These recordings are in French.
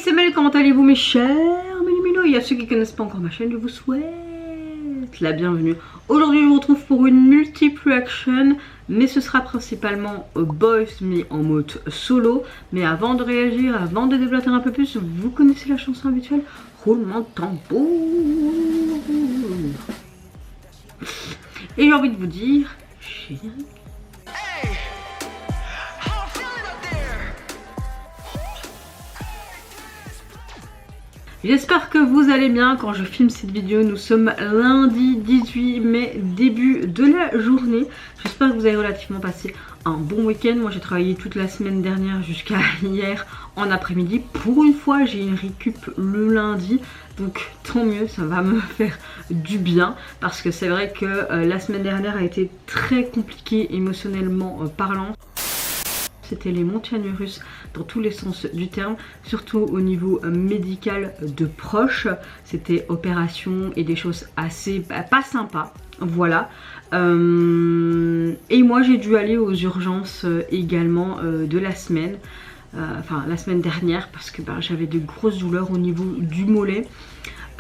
c'est Mel, comment allez-vous mes chers Méluminos? Et à ceux qui ne connaissent pas encore ma chaîne, je vous souhaite la bienvenue. Aujourd'hui je vous retrouve pour une multiple action, mais ce sera principalement Boys Me en mode solo. Mais avant de réagir, avant de développer un peu plus, vous connaissez la chanson habituelle, roulement de tambour. Et j'ai envie de vous dire, générique. J'espère que vous allez bien quand je filme cette vidéo. Nous sommes lundi 18 mai, début de la journée. J'espère que vous avez relativement passé un bon week-end. Moi j'ai travaillé toute la semaine dernière jusqu'à hier en après-midi. Pour une fois j'ai une récup le lundi. Donc tant mieux, ça va me faire du bien. Parce que c'est vrai que la semaine dernière a été très compliquée émotionnellement parlant. C'était les montagnes russes dans tous les sens du terme, surtout au niveau médical de proches. C'était opération et des choses assez pas sympas, voilà. Et moi j'ai dû aller aux urgences également de la semaine, enfin la semaine dernière, parce que j'avais de grosses douleurs au niveau du mollet.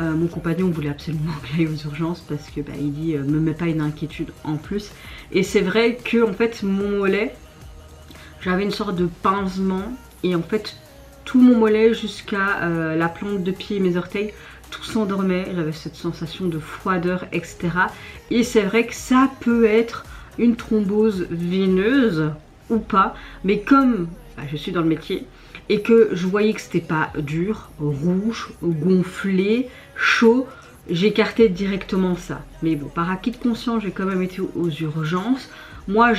Mon compagnon voulait absolument que j'aille aux urgences parce que il dit me mets pas une inquiétude en plus. Et c'est vrai que en fait mon mollet, j'avais une sorte de pincement et en fait tout mon mollet jusqu'à la plante de pied et mes orteils, tout s'endormait. J'avais cette sensation de froideur, etc. Et c'est vrai que ça peut être une thrombose veineuse ou pas. Mais comme je suis dans le métier et que je voyais que c'était pas dur, rouge, gonflé, chaud, j'écartais directement ça. Mais bon, par acquis de conscience, j'ai quand même été aux urgences. Moi,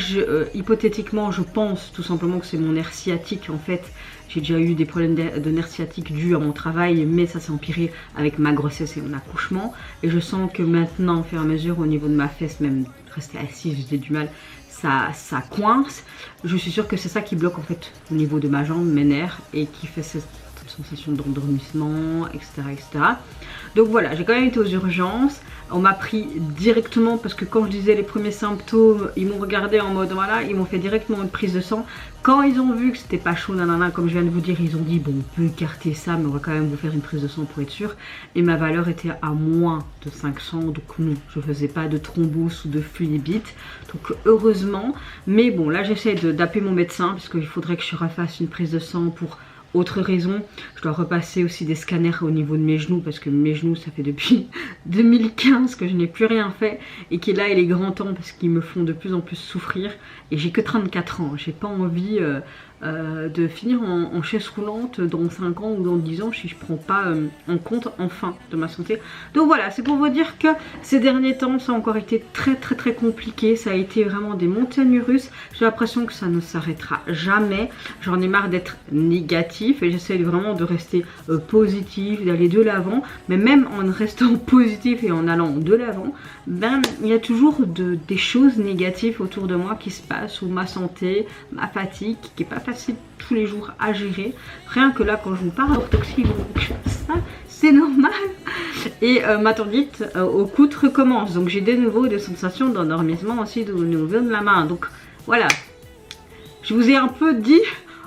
hypothétiquement, je pense tout simplement que c'est mon nerf sciatique. En fait, j'ai déjà eu des problèmes de nerf sciatique dus à mon travail, mais ça s'est empiré avec ma grossesse et mon accouchement. Et je sens que maintenant, au fur et à mesure, au niveau de ma fesse, même rester assise, j'ai du mal, ça coince. Je suis sûre que c'est ça qui bloque en fait au niveau de ma jambe, mes nerfs, et qui fait cette sensation d'endormissement, etc., etc. Donc voilà, j'ai quand même été aux urgences. On m'a pris directement, parce que quand je disais les premiers symptômes, ils m'ont regardé en mode voilà, ils m'ont fait directement une prise de sang. Quand ils ont vu que c'était pas chaud, nanana, comme je viens de vous dire, ils ont dit bon, on peut écarter ça, mais on va quand même vous faire une prise de sang pour être sûr. Et ma valeur était à moins de 500, donc non, je faisais pas de thrombose ou de phlébite, donc heureusement. Mais bon, là j'essaie d'appeler mon médecin, parce qu'il faudrait que je refasse une prise de sang pour autre raison. Je dois repasser aussi des scanners au niveau de mes genoux, parce que mes genoux, ça fait depuis 2015 que je n'ai plus rien fait, et qui là il est grand temps parce qu'ils me font de plus en plus souffrir. Et j'ai que 34 ans, j'ai pas envie de finir en chaise roulante dans 5 ans ou dans 10 ans si je prends pas en compte enfin de ma santé. Donc voilà, c'est pour vous dire que ces derniers temps ça a encore été très compliqué. Ça a été vraiment des montagnes russes. J'ai l'impression que ça ne s'arrêtera jamais. J'en ai marre d'être négatif et j'essaie vraiment de rester positif, d'aller de l'avant. Mais même en restant positif et en allant de l'avant, il y a toujours des choses négatives autour de moi qui se passent, ou ma santé, ma fatigue qui est pas facile tous les jours à gérer. Rien que là quand je vous parle d'orthoxie, ça c'est normal. Et ma tendite au coude recommence, donc j'ai de nouveau des sensations d'endormissement aussi au niveau de la main. Donc voilà, je vous ai un peu dit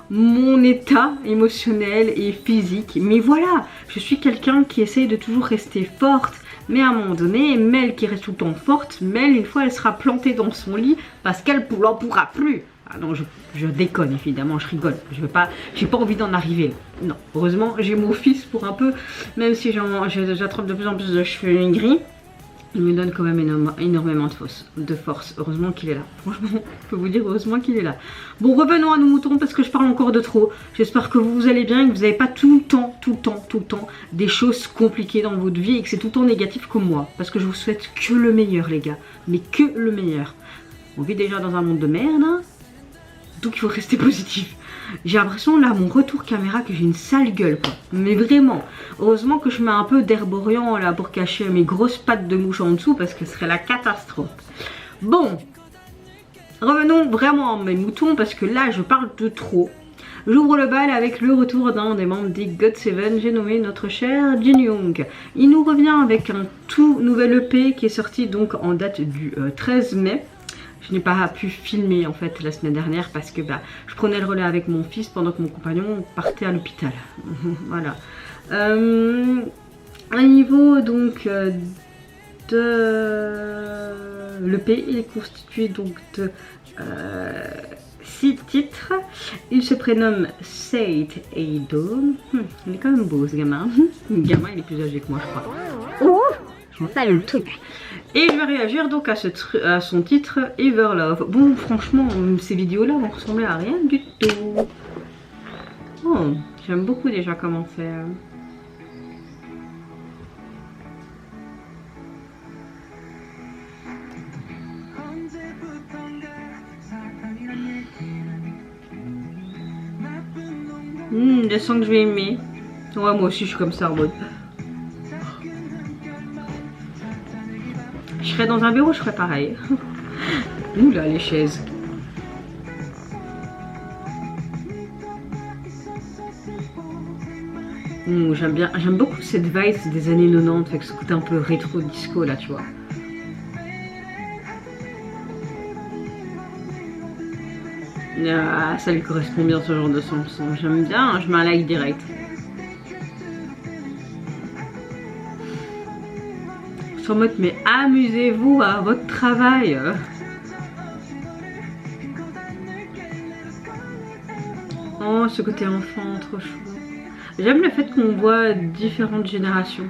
mon état émotionnel et physique, mais voilà, je suis quelqu'un qui essaye de toujours rester forte. Mais à un moment donné, Mel qui reste tout le temps forte, Mel une fois elle sera plantée dans son lit parce qu'elle n'en pourra plus. Ah non, je déconne évidemment, je rigole. J'ai pas envie d'en arriver là. Non, heureusement j'ai mon fils pour un peu, même si j'attrape de plus en plus de cheveux gris, il me donne quand même énormément de force. Heureusement qu'il est là. Franchement, je peux vous dire heureusement qu'il est là. Bon, revenons à nos moutons parce que je parle encore de trop. J'espère que vous allez bien et que vous n'avez pas tout le temps des choses compliquées dans votre vie et que c'est tout le temps négatif comme moi. Parce que je vous souhaite que le meilleur les gars. Mais que le meilleur. On vit déjà dans un monde de merde, hein. Donc il faut rester positif. J'ai l'impression là, mon retour caméra, que j'ai une sale gueule quoi. Mais vraiment. Heureusement que je mets un peu d'herborian là pour cacher mes grosses pattes de mouche en dessous, parce que ce serait la catastrophe. Bon, revenons vraiment à mes moutons, parce que là je parle de trop. J'ouvre le bal avec le retour d'un des membres des GOT7, j'ai nommé notre cher Jin Young. Il nous revient avec un tout nouvel EP qui est sorti donc en date du 13 mai. Je n'ai pas pu filmer en fait la semaine dernière parce que bah, je prenais le relais avec mon fils pendant que mon compagnon partait à l'hôpital. Voilà. Au niveau donc de l'EP, il est constitué donc de 6 titres. Il se prénomme Said Eido. Il est quand même beau ce gamin. Le gamin il est plus âgé que moi je crois. Oh, je m'en le truc. Et je vais réagir donc à son titre Everlove. Bon franchement ces vidéos là vont ressembler à rien du tout. Oh, j'aime beaucoup déjà comment c'est. Des sons que je vais aimer. Ouais, moi aussi je suis comme ça en mode. Je serais dans un bureau, je ferais pareil. Ouh là, les chaises. J'aime beaucoup cette vibe des années 90 avec ce côté un peu rétro disco là, tu vois. Ah, ça lui correspond bien ce genre de son. J'aime bien, hein, je mets un like direct. Sur mode, mais amusez-vous à votre travail. Oh, ce côté enfant, trop chou. J'aime le fait qu'on voit différentes générations.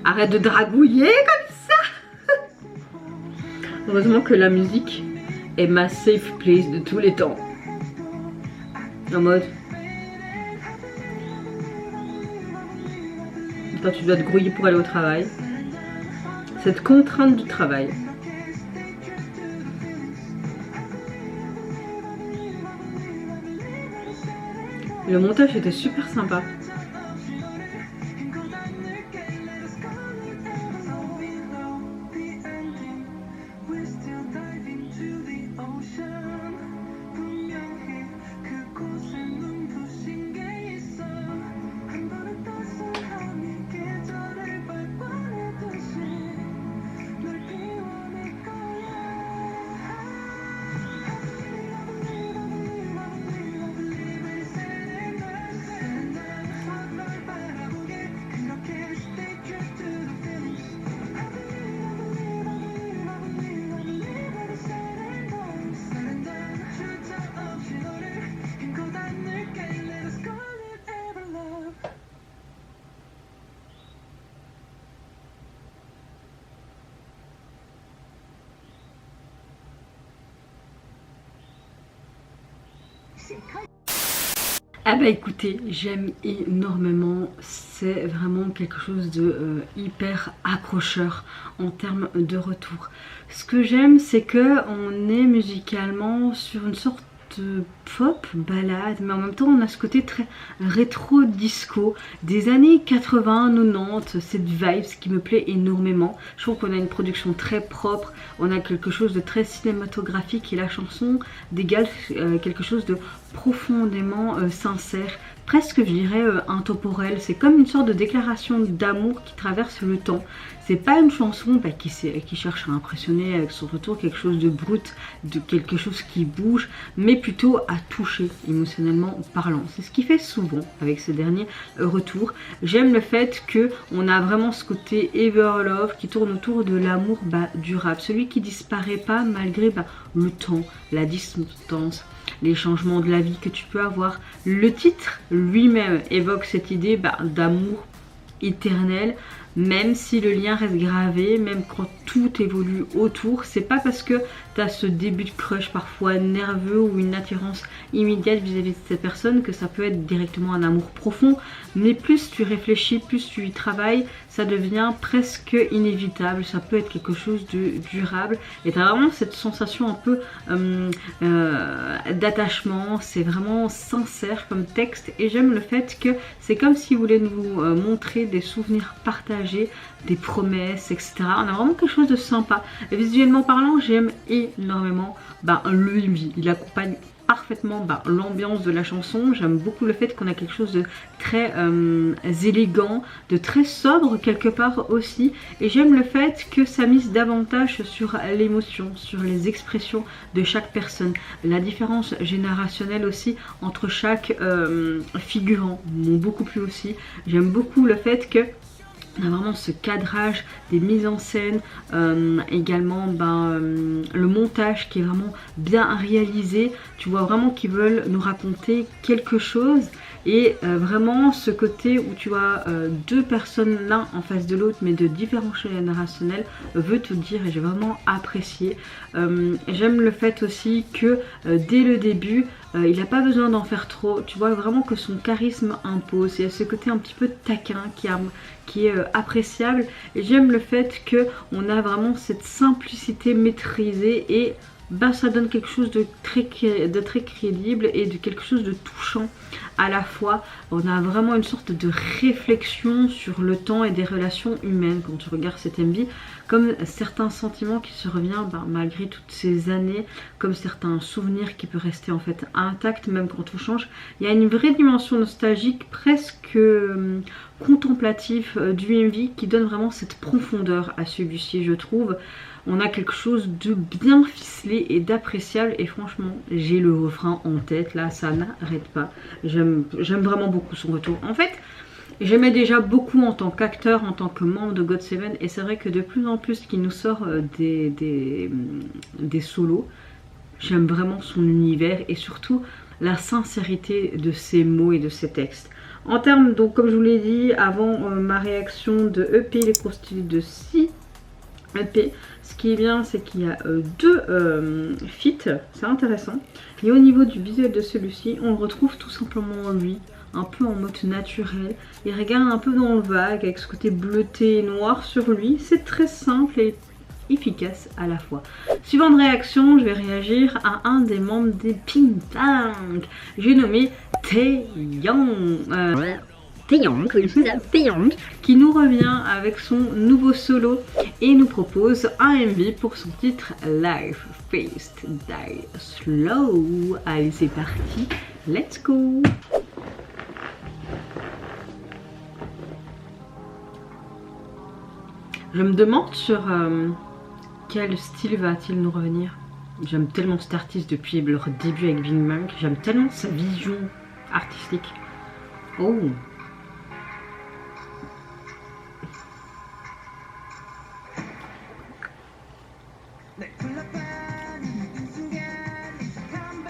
Arrête de dragouiller comme ça. Heureusement que la musique est ma safe place de tous les temps. En mode... Toi tu dois te grouiller pour aller au travail. Cette contrainte du travail. Le montage était super sympa. Ah bah écoutez, j'aime énormément, c'est vraiment quelque chose de hyper accrocheur en termes de retour. Ce que j'aime c'est que on est musicalement sur une sorte de pop balade, mais en même temps on a ce côté très rétro disco des années 80, 90, cette vibe qui me plaît énormément. Je trouve qu'on a une production très propre, on a quelque chose de très cinématographique et la chanson dégage quelque chose de profondément sincère, presque je dirais intemporel. C'est comme une sorte de déclaration d'amour qui traverse le temps. C'est pas une chanson qui cherche à impressionner avec son retour quelque chose de brut, de quelque chose qui bouge, mais plutôt à toucher émotionnellement parlant. C'est ce qu'il fait souvent avec ce dernier retour. J'aime le fait que on a vraiment ce côté Everlove qui tourne autour de l'amour durable, celui qui disparaît pas malgré le temps, la distance, les changements de la vie que tu peux avoir. Le titre lui-même évoque cette idée d'amour éternel, même si le lien reste gravé, même quand tout évolue autour. C'est pas parce que tu as ce début de crush parfois nerveux ou une attirance immédiate vis-à-vis de cette personne que ça peut être directement un amour profond, mais plus tu réfléchis, plus tu y travailles, ça devient presque inévitable, ça peut être quelque chose de durable et tu as vraiment cette sensation un peu d'attachement. C'est vraiment sincère comme texte et j'aime le fait que c'est comme s'il voulait nous montrer des souvenirs partagés, des promesses, etc. On a vraiment quelque chose de sympa. Et visuellement parlant, j'aime énormément le MV. Il accompagne parfaitement l'ambiance de la chanson. J'aime beaucoup le fait qu'on a quelque chose de très élégant, de très sobre quelque part aussi, et j'aime le fait que ça mise davantage sur l'émotion, sur les expressions de chaque personne. La différence générationnelle aussi entre chaque figurant m'ont beaucoup plu aussi. J'aime beaucoup le fait que on a vraiment ce cadrage des mises en scène, également le montage qui est vraiment bien réalisé. Tu vois vraiment qu'ils veulent nous raconter quelque chose, et vraiment ce côté où tu as deux personnes l'un en face de l'autre mais de différents générationnels veut tout dire, et j'ai vraiment apprécié. J'aime le fait aussi que dès le début il n'a pas besoin d'en faire trop, tu vois vraiment que son charisme impose. Il y a ce côté un petit peu taquin qui est appréciable, et j'aime le fait qu'on a vraiment cette simplicité maîtrisée, et ça donne quelque chose de très crédible et de quelque chose de touchant à la fois. On a vraiment une sorte de réflexion sur le temps et des relations humaines quand tu regardes cet MV, comme certains sentiments qui se reviennent malgré toutes ces années, comme certains souvenirs qui peuvent rester en fait intacts même quand tout change. Il y a une vraie dimension nostalgique, presque contemplative du MV, qui donne vraiment cette profondeur à celui-ci, je trouve. On a quelque chose de bien ficelé et d'appréciable, et franchement j'ai le refrain en tête là, ça n'arrête pas. J'aime vraiment beaucoup son retour. En fait j'aimais déjà beaucoup en tant qu'acteur, en tant que membre de GOT7, et c'est vrai que de plus en plus qu'il nous sort des solos, j'aime vraiment son univers et surtout la sincérité de ses mots et de ses textes. En termes, donc comme je vous l'ai dit avant ma réaction de EP, il est constitué de 6 EP. Ce qui est bien, c'est qu'il y a deux feats, c'est intéressant. Et au niveau du visuel de celui-ci, on retrouve tout simplement lui, un peu en mode naturel. Il regarde un peu dans le vague avec ce côté bleuté et noir sur lui. C'est très simple et efficace à la fois. Suivante réaction, je vais réagir à un des membres des Pink Tank. J'ai nommé Taeyong. Qui nous revient avec son nouveau solo et nous propose un MV pour son titre Life Fast Die Slow. Allez, c'est parti, let's go. Je me demande sur quel style va-t-il nous revenir. J'aime tellement cet artiste depuis leur début avec Big Bang. J'aime tellement sa vision artistique. Oh,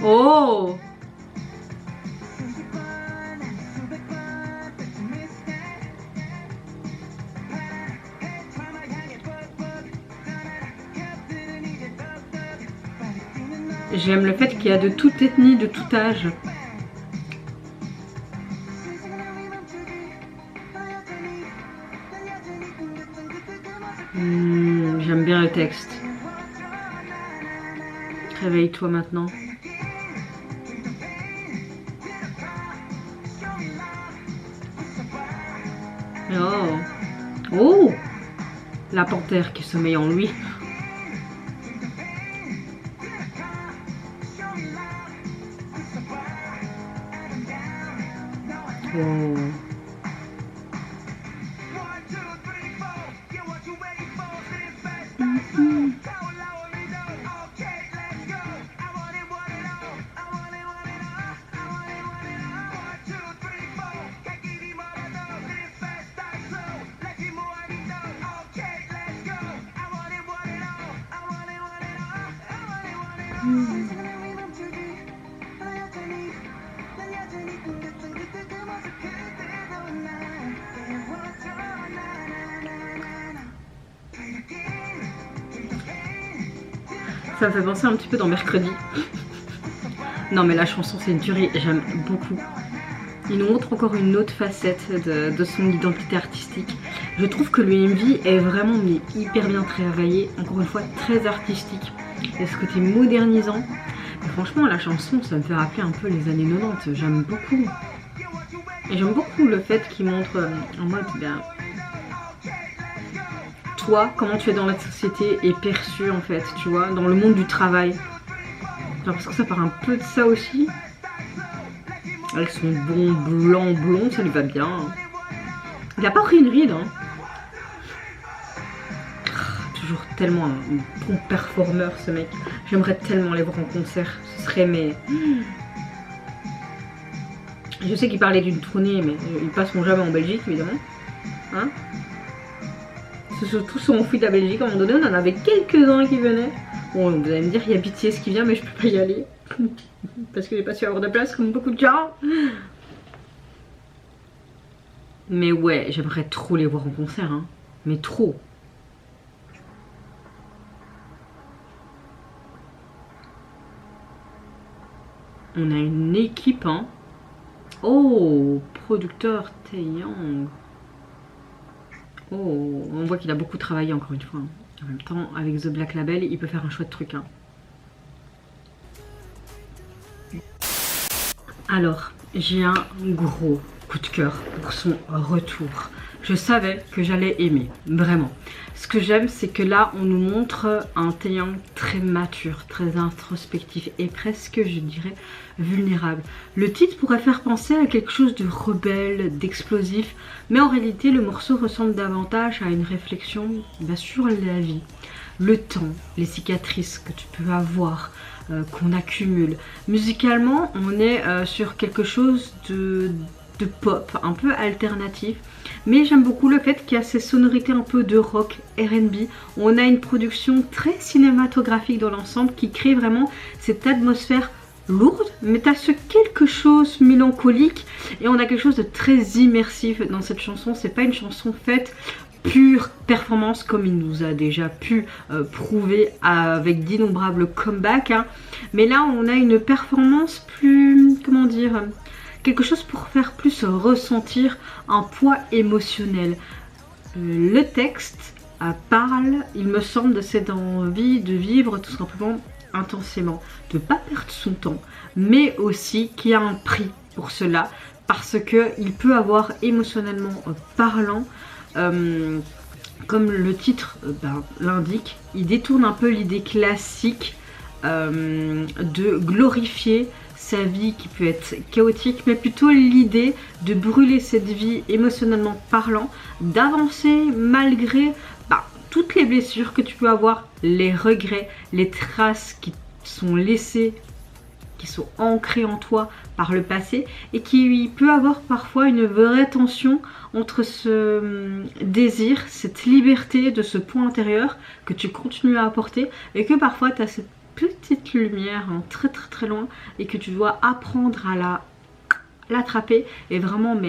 oh, j'aime le fait qu'il y a de toute ethnie, de tout âge. J'aime bien le texte. Réveille-toi maintenant. Oh, oh, la panthère qui sommeille en lui. Oh. Ça me fait penser un petit peu dans Mercredi. Non mais la chanson c'est une tuerie, j'aime beaucoup. Il nous montre encore une autre facette de son identité artistique. Je trouve que le MV est vraiment hyper bien travaillé, encore une fois très artistique. Il y a ce côté modernisant. Et franchement la chanson ça me fait rappeler un peu les années 90, j'aime beaucoup. Et j'aime beaucoup le fait qu'il montre en mode toi, comment tu es dans la société est perçu en fait, tu vois, dans le monde du travail. Genre, parce que ça part un peu de ça aussi. Avec son bon blanc blond, ça lui va bien. Il a pas pris une ride, hein. Toujours tellement un bon performeur ce mec. J'aimerais tellement les voir en concert. Ce serait mais... Je sais qu'il parlait d'une tournée, mais ils passeront jamais en Belgique évidemment. Hein, tous sont enfuis de la Belgique. À un moment donné, on en avait quelques-uns qui venaient. Bon, vous allez me dire, il y a BTS qui vient, mais je peux pas y aller. Parce que j'ai pas su avoir de place comme beaucoup de gens. Mais ouais, j'aimerais trop les voir en concert, hein. Mais trop. On a une équipe, hein. Oh, producteur Taeyang. Oh, on voit qu'il a beaucoup travaillé encore une fois. En même temps, avec The Black Label, il peut faire un chouette truc, hein. Alors, j'ai un gros coup de cœur pour son retour. Je savais que j'allais aimer, vraiment. Ce que j'aime, c'est que là, on nous montre un Taeyang très mature, très introspectif et presque, je dirais, vulnérable. Le titre pourrait faire penser à quelque chose de rebelle, d'explosif, mais en réalité, le morceau ressemble davantage à une réflexion sur la vie, le temps, les cicatrices que tu peux avoir, qu'on accumule. Musicalement, on est sur quelque chose de pop, un peu alternatif, mais j'aime beaucoup le fait qu'il y a ces sonorités un peu de rock, R&B. On a une production très cinématographique dans l'ensemble qui crée vraiment cette atmosphère lourde, mais t'as ce quelque chose mélancolique et on a quelque chose de très immersif dans cette chanson. C'est pas une chanson faite pure performance comme il nous a déjà pu prouver avec d'innombrables comebacks, hein. Mais là on a une performance plus, comment dire, quelque chose pour faire plus ressentir un poids émotionnel. Le texte parle, il me semble, de cette envie de vivre tout simplement intensément, de ne pas perdre son temps, mais aussi qu'il y a un prix pour cela, parce qu'il peut avoir émotionnellement parlant, comme le titre l'indique, il détourne un peu l'idée classique de glorifier sa vie qui peut être chaotique, mais plutôt l'idée de brûler cette vie émotionnellement parlant, d'avancer malgré toutes les blessures que tu peux avoir, les regrets, les traces qui sont laissées, qui sont ancrées en toi par le passé, et qui peut avoir parfois une vraie tension entre ce désir, cette liberté de ce point intérieur que tu continues à apporter, et que parfois tu as cette petite lumière très très très loin et que tu dois apprendre à l'attraper et vraiment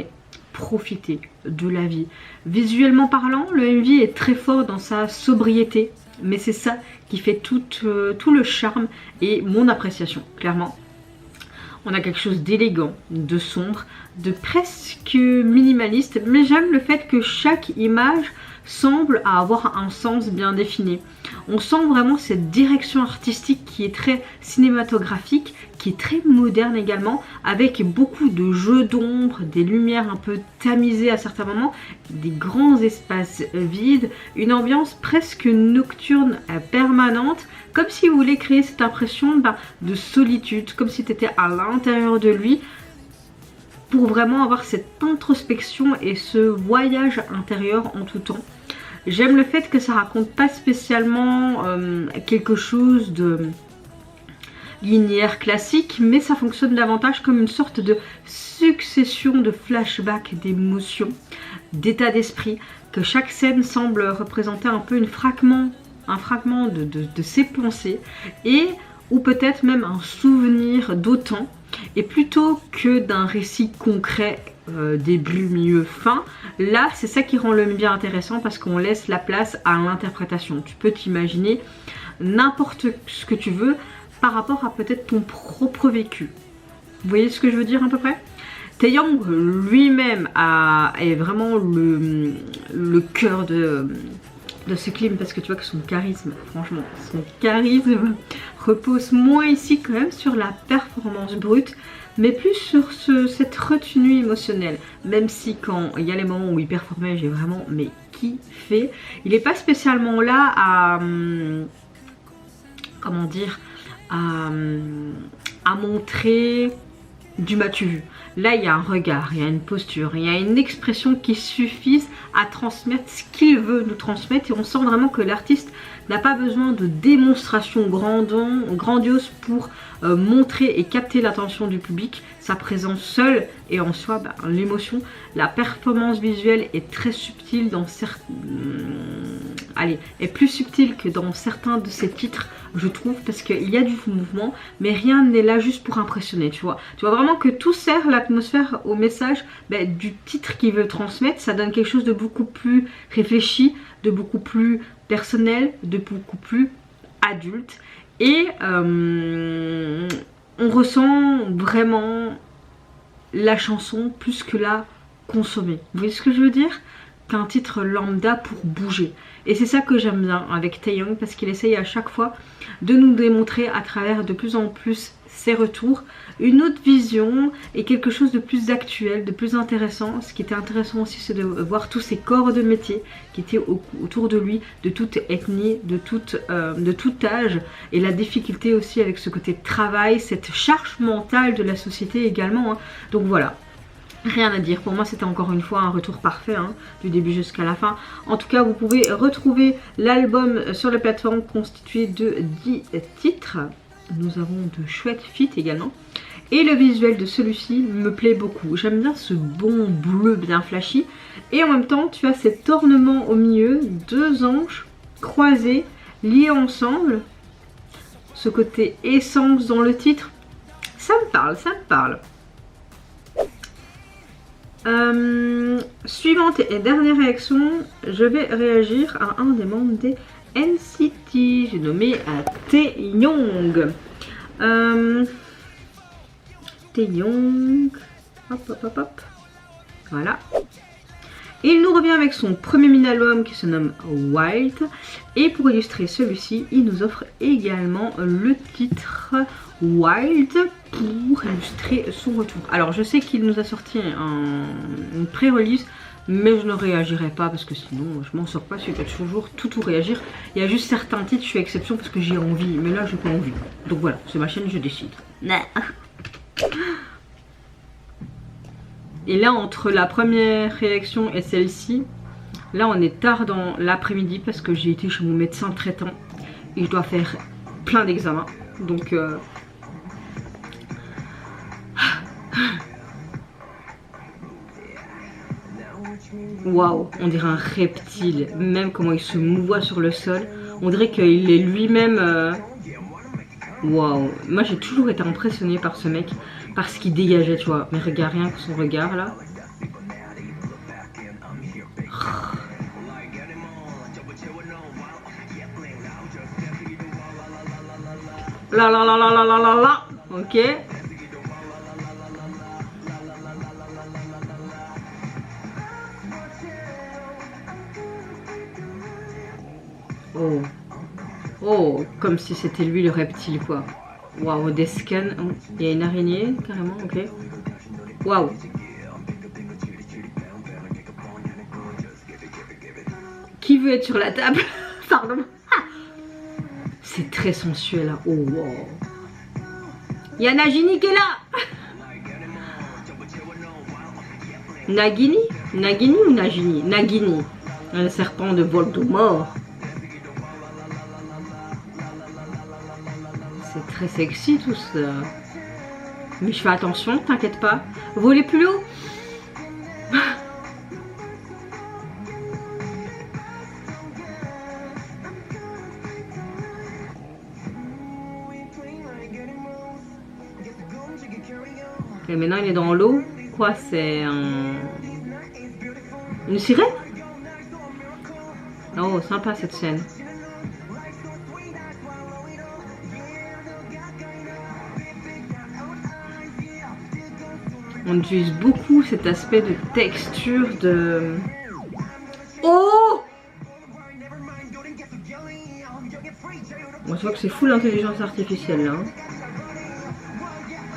profiter de la vie. Visuellement parlant, le MV est très fort dans sa sobriété, mais c'est ça qui fait tout le charme et mon appréciation, clairement. On a quelque chose d'élégant, de sombre, de presque minimaliste, mais j'aime le fait que chaque image semble avoir un sens bien défini. On sent vraiment cette direction artistique qui est très cinématographique, qui est très moderne également, avec beaucoup de jeux d'ombre, des lumières un peu tamisées à certains moments, des grands espaces vides, une ambiance presque nocturne permanente, comme si vous voulez créer cette impression de solitude, comme si tu étais à l'intérieur de lui, pour vraiment avoir cette introspection et ce voyage intérieur en tout temps. J'aime le fait que ça raconte pas spécialement quelque chose de linéaire classique, mais ça fonctionne davantage comme une sorte de succession de flashbacks, d'émotions, d'état d'esprit, que chaque scène semble représenter un peu un fragment de ses pensées, et ou peut-être même un souvenir d'autant, et plutôt que d'un récit concret début, milieu, fin, là c'est ça qui rend le MV intéressant, parce qu'on laisse la place à l'interprétation. Tu peux t'imaginer n'importe ce que tu veux par rapport à peut-être ton propre vécu. Vous voyez ce que je veux dire à peu près? Taeyang lui-même est vraiment le cœur de ce clip, parce que tu vois que son charisme, franchement, son charisme repose moins ici quand même sur la performance brute, mais plus sur cette retenue émotionnelle. Même si quand il y a les moments où il performait, j'ai vraiment mais kiffé. Il n'est pas spécialement là à comment dire, à montrer du m'as-tu vu. Là, il y a un regard, il y a une posture, il y a une expression qui suffisent à transmettre ce qu'il veut nous transmettre. Et on sent vraiment que l'artiste n'a pas besoin de démonstration grandiose pour montrer et capter l'attention du public. Sa présence seule et en soi, l'émotion, la performance visuelle est très subtile dans certains... est plus subtile que dans certains de ses titres, je trouve, parce qu'il y a du mouvement, mais rien n'est là juste pour impressionner, tu vois. Tu vois vraiment que tout sert l'atmosphère au message du titre qu'il veut transmettre. Ça donne quelque chose de beaucoup plus réfléchi, de beaucoup plus personnel, de beaucoup plus adulte. Et on ressent vraiment la chanson plus que la consommer. Vous voyez ce que je veux dire? Qu'un titre lambda pour bouger. Et c'est ça que j'aime bien avec Taeyong, parce qu'il essaye à chaque fois de nous démontrer à travers de plus en plus ses retours une autre vision et quelque chose de plus actuel, de plus intéressant. Ce qui était intéressant aussi, c'est de voir tous ces corps de métier qui étaient autour de lui, de toute ethnie, de tout âge, et la difficulté aussi avec ce côté travail, cette charge mentale de la société également, hein. Donc voilà. Rien à dire, pour moi c'était encore une fois un retour parfait, hein, du début jusqu'à la fin. En tout cas, vous pouvez retrouver l'album sur la plateforme constitué de 10 titres. Nous avons de chouettes feats également. Et le visuel de celui-ci me plaît beaucoup. J'aime bien ce bon bleu bien flashy. Et en même temps, tu as cet ornement au milieu, deux anges croisés, liés ensemble. Ce côté essence dans le titre, ça me parle, ça me parle. Suivante et dernière réaction, je vais réagir à un des membres des NCT, j'ai nommé Taeyong. Taeyong, hop hop hop hop, voilà. Il nous revient avec son premier mini-album qui se nomme Wild. Et pour illustrer celui-ci, il nous offre également le titre Wild pour illustrer son retour. Alors je sais qu'il nous a sorti une pré-release, mais je ne réagirai pas parce que sinon je m'en sors pas. Je vais toujours tout réagir. Il y a juste certains titres, je fais exception parce que j'ai envie, mais là j'ai pas envie. Donc voilà, c'est ma chaîne, je décide. Et là, entre la première réaction et celle-ci, là on est tard dans l'après-midi parce que j'ai été chez mon médecin traitant et je dois faire plein d'examens. Donc waouh, on dirait un reptile, même comment il se mouvoie sur le sol. On dirait qu'il est lui-même... Waouh, moi j'ai toujours été impressionnée par ce mec, par ce qu'il dégageait, tu vois. Mais regarde rien que son regard là. Là là là là là là là là. Ok. Oh. Oh, comme si c'était lui le reptile quoi. Waouh, des scans. Oh, il y a une araignée carrément, ok. Waouh. Qui veut être sur la table? Pardon. C'est très sensuel là. Oh wow. Il y a Nagini qui est là. Nagini? Nagini ou Nagini? Nagini. Un serpent de Voldemort. C'est très sexy tout ça. Mais je fais attention, t'inquiète pas. Voler plus haut. Et maintenant il est dans l'eau. Quoi, c'est une sirène? Oh, sympa cette scène. On utilise beaucoup cet aspect de texture de... Oh! On voit que c'est full intelligence artificielle là. Hein.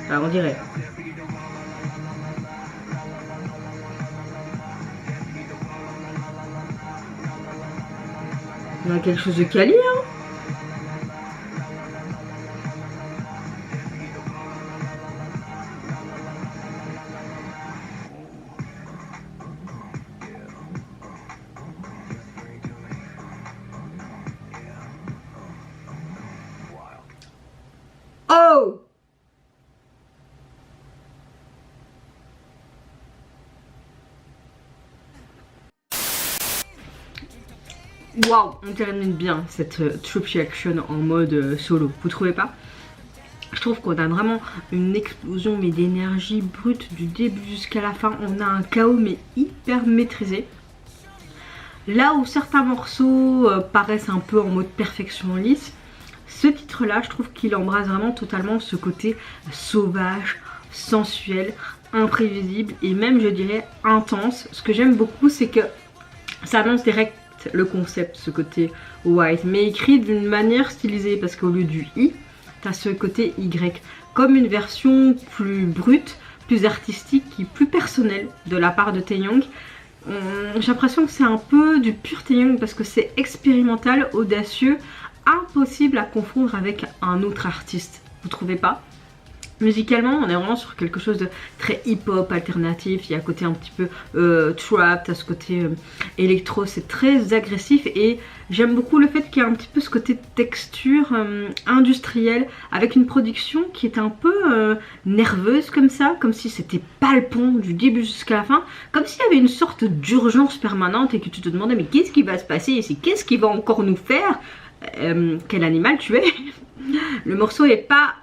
Alors on dirait. On a quelque chose de quali, hein. Oh! Waouh, on termine bien cette Troopy Action en mode solo, vous trouvez pas? Je trouve qu'on a vraiment une explosion mais d'énergie brute du début jusqu'à la fin. On a un chaos mais hyper maîtrisé. Là où certains morceaux paraissent un peu en mode perfection lisse, ce titre là je trouve qu'il embrasse vraiment totalement ce côté sauvage, sensuel, imprévisible et même je dirais intense. Ce que j'aime beaucoup c'est que ça annonce direct le concept, ce côté white, mais écrit d'une manière stylisée parce qu'au lieu du I, t'as ce côté Y, comme une version plus brute, plus artistique, qui est plus personnelle de la part de Taeyong. J'ai l'impression que c'est un peu du pur Taeyong parce que c'est expérimental, audacieux, impossible à confondre avec un autre artiste, vous trouvez pas? Musicalement, on est vraiment sur quelque chose de très hip-hop alternatif. Il y a un côté un petit peu trap, à ce côté électro, c'est très agressif et j'aime beaucoup le fait qu'il y a un petit peu ce côté texture industrielle avec une production qui est un peu nerveuse comme ça, comme si c'était palpant du début jusqu'à la fin, comme s'il y avait une sorte d'urgence permanente et que tu te demandais mais qu'est-ce qui va se passer ici, qu'est-ce qui va encore nous faire, quel animal tu es. Le morceau est pas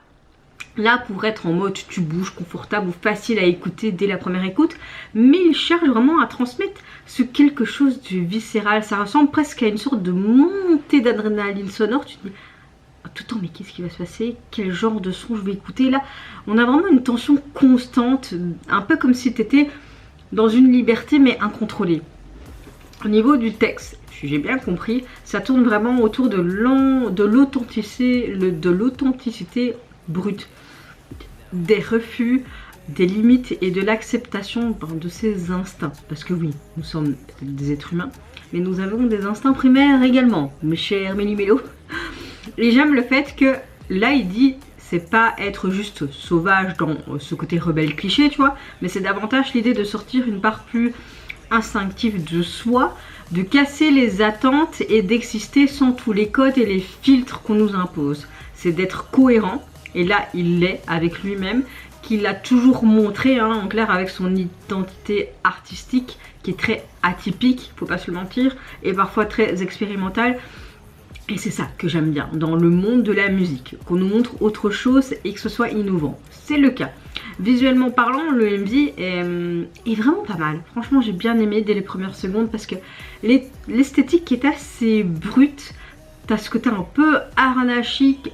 là pour être en mode tu bouges, confortable ou facile à écouter dès la première écoute, mais il cherche vraiment à transmettre ce quelque chose de viscéral. Ça ressemble presque à une sorte de montée d'adrénaline sonore. Tu te dis tout le temps mais qu'est-ce qui va se passer, quel genre de son je vais écouter. Là on a vraiment une tension constante, un peu comme si tu étais dans une liberté mais incontrôlée. Au niveau du texte, si j'ai bien compris, ça tourne vraiment autour de l'authenticité brute, des refus, des limites et de l'acceptation de ses instincts. Parce que oui, nous sommes des êtres humains, mais nous avons des instincts primaires également, mes chers Méli-Mélo. Et j'aime le fait que là il dit, c'est pas être juste sauvage dans ce côté rebelle cliché, tu vois, mais c'est davantage l'idée de sortir une part plus instinctive de soi, de casser les attentes et d'exister sans tous les codes et les filtres qu'on nous impose. C'est d'être cohérent. Et là, il l'est avec lui-même, qu'il a toujours montré, hein, en clair, avec son identité artistique, qui est très atypique, faut pas se le mentir, et parfois très expérimentale. Et c'est ça que j'aime bien, dans le monde de la musique, qu'on nous montre autre chose et que ce soit innovant. C'est le cas. Visuellement parlant, le MV est vraiment pas mal. Franchement, j'ai bien aimé dès les premières secondes, parce que l'esthétique est assez brute. T'as ce côté un peu anarchique,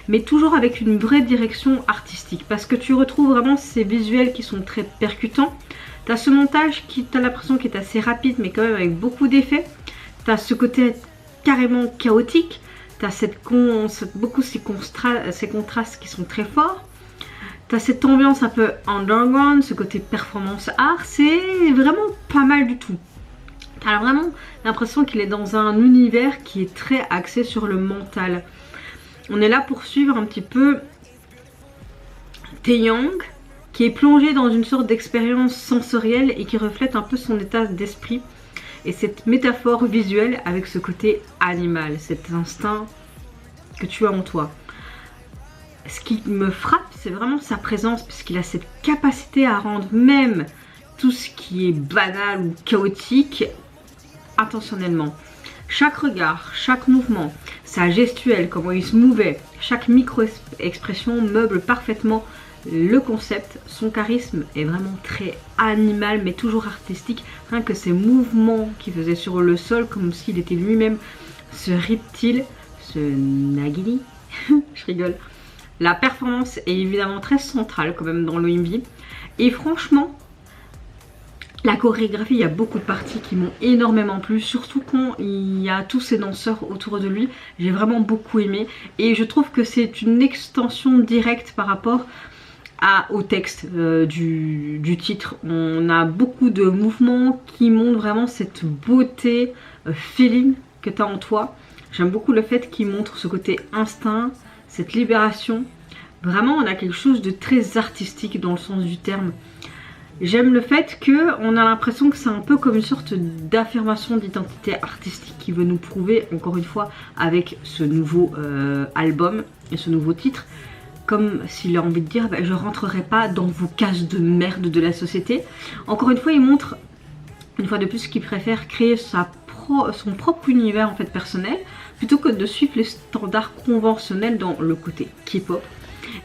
mais toujours avec une vraie direction artistique, parce que tu retrouves vraiment ces visuels qui sont très percutants. T'as ce montage qui, t'as l'impression qu'il est assez rapide, mais quand même avec beaucoup d'effets. T'as ce côté carrément chaotique, t'as beaucoup ces contrastes qui sont très forts. T'as cette ambiance un peu underground, ce côté performance art, c'est vraiment pas mal du tout. T'as vraiment l'impression qu'il est dans un univers qui est très axé sur le mental. On est là pour suivre un petit peu Taeyong, qui est plongé dans une sorte d'expérience sensorielle et qui reflète un peu son état d'esprit. Et cette métaphore visuelle avec ce côté animal, cet instinct que tu as en toi. Ce qui me frappe, c'est vraiment sa présence, puisqu'il a cette capacité à rendre même tout ce qui est banal ou chaotique intentionnellement. Chaque regard, chaque mouvement, sa gestuelle, comment il se mouvait, chaque micro-expression meuble parfaitement le concept. Son charisme est vraiment très animal mais toujours artistique. Rien que ses mouvements qu'il faisait sur le sol, comme s'il était lui-même ce reptile, ce Nagini. Je rigole. La performance est évidemment très centrale quand même dans le MV. Et franchement, la chorégraphie, il y a beaucoup de parties qui m'ont énormément plu, surtout quand il y a tous ces danseurs autour de lui. J'ai vraiment beaucoup aimé et je trouve que c'est une extension directe par rapport au texte du titre. On a beaucoup de mouvements qui montrent vraiment cette beauté feeling que tu as en toi. J'aime beaucoup le fait qu'il montre ce côté instinct, cette libération. Vraiment, on a quelque chose de très artistique dans le sens du terme. J'aime le fait qu'on a l'impression que c'est un peu comme une sorte d'affirmation d'identité artistique qui veut nous prouver, encore une fois, avec ce nouveau album et ce nouveau titre, comme s'il a envie de dire, je rentrerai pas dans vos cases de merde de la société. Encore une fois, il montre, une fois de plus, qu'il préfère créer son propre univers en fait personnel, plutôt que de suivre les standards conventionnels dans le côté K-pop.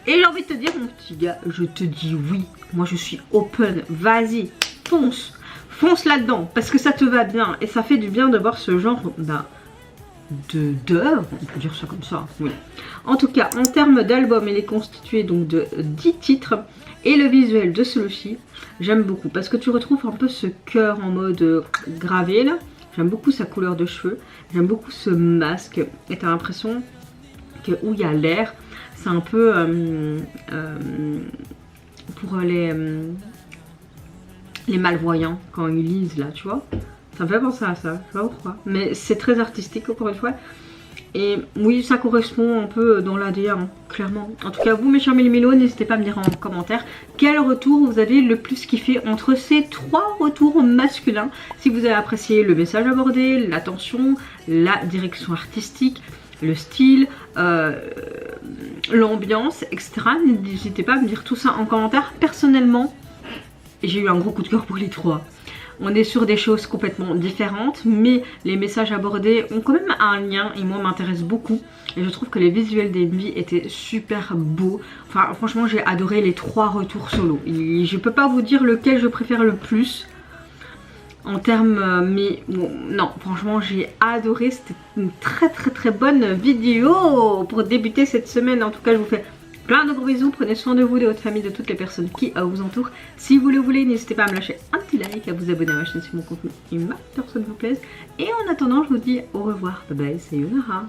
Et j'ai envie de te dire, mon petit gars, je te dis oui. Moi, je suis open. Vas-y, fonce. Fonce là-dedans, parce que ça te va bien. Et ça fait du bien de voir ce genre d'œuvre. On peut dire ça comme ça, oui. En tout cas, en termes d'album, il est constitué donc de 10 titres. Et le visuel de celui-ci, j'aime beaucoup. Parce que tu retrouves un peu ce cœur en mode gravé, là. J'aime beaucoup sa couleur de cheveux. J'aime beaucoup ce masque. Et t'as l'impression que où il y a l'air, c'est un peu pour les malvoyants quand ils lisent là, tu vois. Ça me fait penser à ça, je sais pas pourquoi. Mais c'est très artistique encore une fois. Et oui, ça correspond un peu dans l'ADN, clairement. En tout cas, vous mes chers mélimélos, n'hésitez pas à me dire en commentaire quel retour vous avez le plus kiffé entre ces 3 retours masculins. Si vous avez apprécié le message abordé, l'attention, la direction artistique, le style, l'ambiance, etc. N'hésitez pas à me dire tout ça en commentaire. Personnellement, j'ai eu un gros coup de cœur pour les 3. On est sur des choses complètement différentes, mais les messages abordés ont quand même un lien et moi m'intéresse beaucoup. Et je trouve que les visuels d'Envy étaient super beaux. Enfin, franchement, j'ai adoré les 3 retours solo. Et je peux pas vous dire lequel je préfère le plus en termes, mais bon, non, franchement, j'ai adoré. C'était une très bonne vidéo pour débuter cette semaine. En tout cas, je vous fais plein de gros bisous, prenez soin de vous, de votre famille, de toutes les personnes qui vous entourent. Si vous le voulez, n'hésitez pas à me lâcher un petit like, à vous abonner à ma chaîne si mon contenu et ma personne vous plaise. Et en attendant, je vous dis au revoir. Bye bye, c'est Yunara.